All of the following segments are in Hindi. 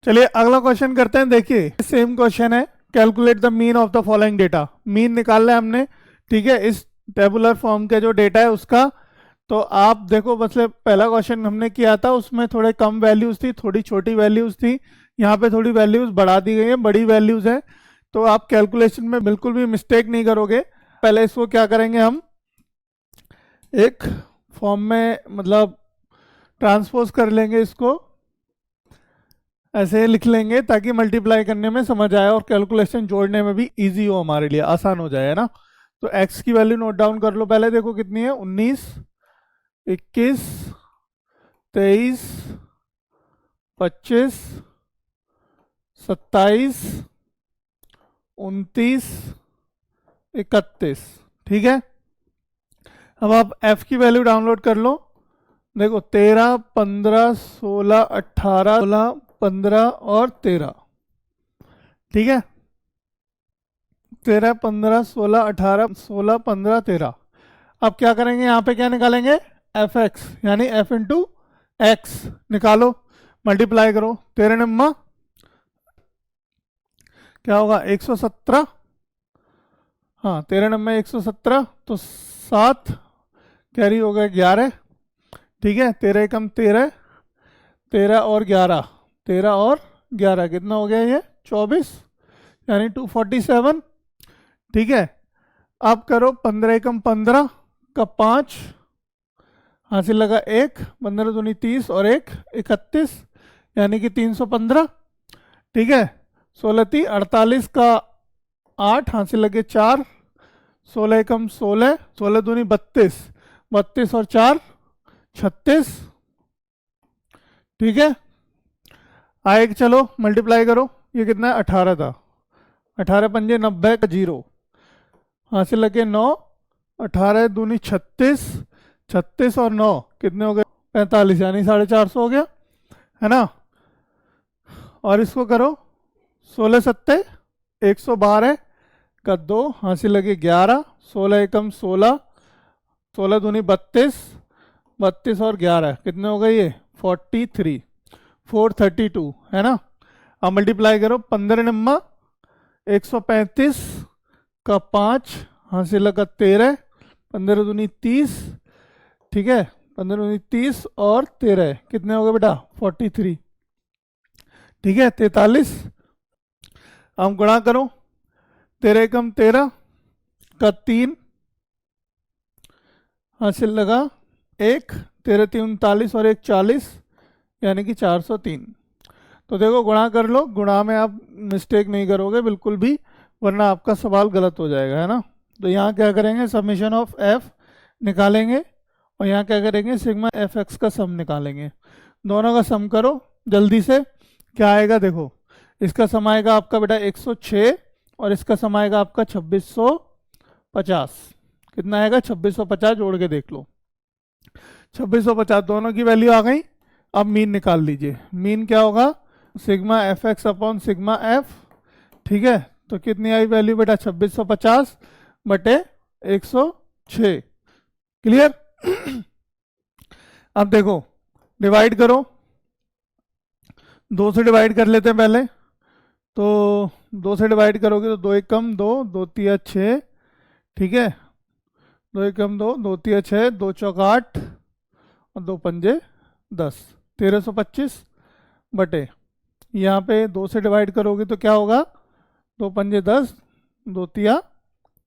चलिए अगला क्वेश्चन करते हैं। देखिए सेम क्वेश्चन है, calculate the mean of the following data. Mean निकालना है हमने, ठीक है, इस टेबुलर फॉर्म के जो डेटा है उसका। तो आप देखो, मतलब पहला क्वेश्चन हमने किया था उसमें थोड़े कम वैल्यूज थी, थोड़ी छोटी वैल्यूज थी। यहाँ पे थोड़ी वैल्यूज बढ़ा दी गई है, बड़ी वैल्यूज है। तो आप कैलकुलेशन में बिल्कुल भी मिस्टेक नहीं करोगे। पहले इसको क्या करेंगे, हम एक फॉर्म में मतलब ट्रांसपोज कर लेंगे, इसको ऐसे लिख लेंगे ताकि मल्टीप्लाई करने में समझ आए और कैलकुलेशन जोड़ने में भी इजी हो, हमारे लिए आसान हो जाए, है ना। तो x की वैल्यू नोट डाउन कर लो पहले। देखो कितनी है, 19, 21, 23, 25, 27, 29, 31। ठीक है, अब आप f की वैल्यू डाउनलोड कर लो। देखो 13, 15, 16, 18, 16, 15 और 13। ठीक है, 13, 15, 16, 18, 16, 15, 13। अब क्या करेंगे, यहाँ पे क्या निकालेंगे, एफ एक्स, यानी एफ इंटू एक्स निकालो, मल्टीप्लाई करो। 13 नम्मा क्या होगा, 117। हाँ 13 नम्मा 117, तो 7 कैरी हो गए 11। ठीक है, 13 कम 13, 13 और 11, 13 और 11 कितना हो गया ये, 24, यानी 247। ठीक है, अब करो 15 कम 15 का 5, हासिल लगा 1, 15 दूनी 30 और 1 31, यानी कि 315। ठीक है, 16 ती 48 का 8, हासिल लगे 4, 16 कम 16, 16 दूनी 32, 32 और 4 36। ठीक है, आए कि चलो मल्टीप्लाई करो, ये कितना है 18 था, 18 पंजे 90 का 0, हासिल लगे 9, 18 दूनी 36, 36 और 9 कितने हो गए 45, यानी 450 हो गया, है ना। और इसको करो 16 सत्ते 112 का 2, हासिल लगे 11, 16 एकम 16, 16 दूनी 32, 32 और 11 कितने हो गए ये 43, 432, है ना। अब मल्टीप्लाई करो, 15 नम्मा 135 का 5, हासिल लगा 13, 15 दूनी 30। ठीक है, 15 दूनी 30 और 13 कितने हो गए बेटा 43। ठीक है, 43। अब गुणा करो, 13 कम 13 का 3, हासिल लगा 1, 13 3 39 और 1 40, यानी कि 403। तो देखो गुणा कर लो, गुणा में आप मिस्टेक नहीं करोगे बिल्कुल भी, वरना आपका सवाल गलत हो जाएगा, है ना। तो यहाँ क्या करेंगे, समीशन ऑफ एफ निकालेंगे, और यहाँ क्या करेंगे, सिग्मा एफ एक्स का सम निकालेंगे। दोनों का सम करो जल्दी से, क्या आएगा देखो, इसका सम आएगा आपका बेटा 106, और इसका सम आएगा आपका 2650। कितना आएगा 2650, जोड़ के देख लो, 2650 दोनों की वैल्यू आ गई। अब मीन निकाल लीजिए, मीन क्या होगा, sigma F x upon sigma F. ठीक है, तो कितनी आई वैल्यू बेटा 2650 बटे 106। क्लियर। अब देखो डिवाइड करो, 2 से डिवाइड कर लेते हैं पहले। तो 2 से डिवाइड करोगे तो 2 एक कम 2, 2 तिया 6। ठीक है, 2 एक कम 2, 2 तिया 6, 2 चौक 8 और 2 पंजे 10, 1325 बटे, यहाँ पे 2 से डिवाइड करोगे तो क्या होगा, 2 पंजे 10, 2 तिया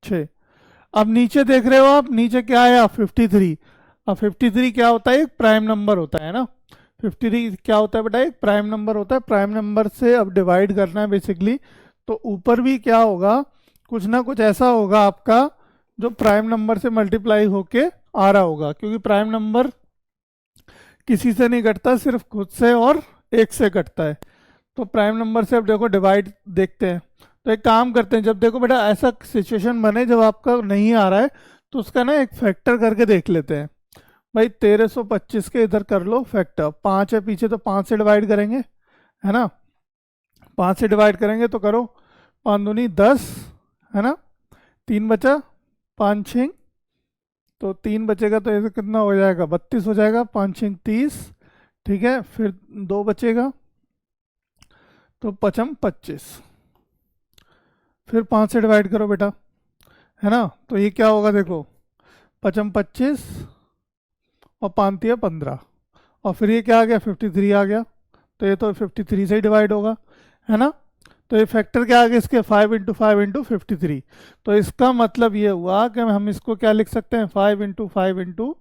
6। अब नीचे देख रहे हो आप, नीचे क्या आया 53। अब 53 क्या होता है, एक प्राइम नंबर होता है ना। 53 क्या होता है बेटा, एक प्राइम नंबर होता है। प्राइम नंबर से अब डिवाइड करना है बेसिकली, तो ऊपर भी क्या होगा, कुछ ना कुछ ऐसा होगा आपका जो प्राइम नंबर से मल्टीप्लाई होके आ रहा होगा, क्योंकि प्राइम नंबर किसी से नहीं कटता, सिर्फ खुद से और एक से कटता है। तो प्राइम नंबर से अब देखो डिवाइड देखते हैं। तो एक काम करते हैं, जब देखो बेटा ऐसा सिचुएशन बने जब आपका नहीं आ रहा है, तो उसका ना एक फैक्टर करके देख लेते हैं। भाई 1325 के इधर कर लो फैक्टर, 5 है पीछे तो 5 से डिवाइड करेंगे, है ना। 5 से डिवाइड करेंगे तो करो, 5 दूनी 10, है ना, 3 बचा, 5 6, तो 3 बचेगा तो ऐसे कितना हो जाएगा 32 हो जाएगा, 5 6 30। ठीक है, फिर 2 बचेगा, तो 5 × 25, फिर 5 से डिवाइड करो बेटा, है ना। तो ये क्या होगा देखो, 5 × 25 और 5 × 15, और फिर ये क्या आ गया 53 आ गया, तो ये तो 53 से ही डिवाइड होगा, है ना। तो ये फैक्टर क्या आ गया इसके 5 × 5 × 53। तो इसका मतलब ये हुआ कि हम इसको क्या लिख सकते हैं 5 × 5 ×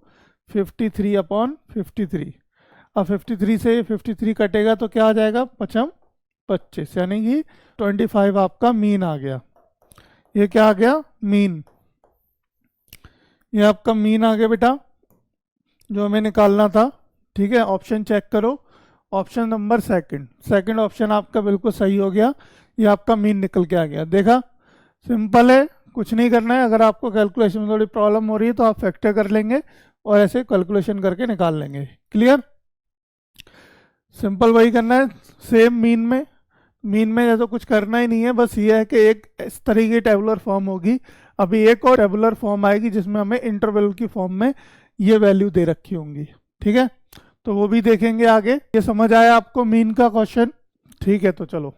53/53। अब 53 से 53 कटेगा तो क्या आ जाएगा 5 × 25, यानी कि 25 आपका मीन आ गया। ये क्या आ गया मीन, ये आपका मीन आ गया बेटा जो हमें निकालना था। ठीक है, ऑप्शन चेक करो, ऑप्शन नंबर सेकंड ऑप्शन आपका बिल्कुल सही हो गया, ये आपका मीन निकल के आ गया। देखा, सिंपल है, कुछ नहीं करना है। अगर आपको कैलकुलेशन में थोड़ी प्रॉब्लम हो रही है तो आप फैक्टर कर लेंगे और ऐसे कैलकुलेशन करके निकाल लेंगे। क्लियर, सिंपल वही करना है सेम मीन में जैसे कुछ करना ही नहीं है, बस ये है कि एक इस तरीके की टेबुलर फॉर्म होगी, अभी एक और टेबुलर फॉर्म आएगी जिसमें हमें इंटरवल की फॉर्म में ये वैल्यू दे रखी होंगी। ठीक है, तो वो भी देखेंगे आगे। ये समझ आया आपको मीन का क्वेश्चन? ठीक है, तो चलो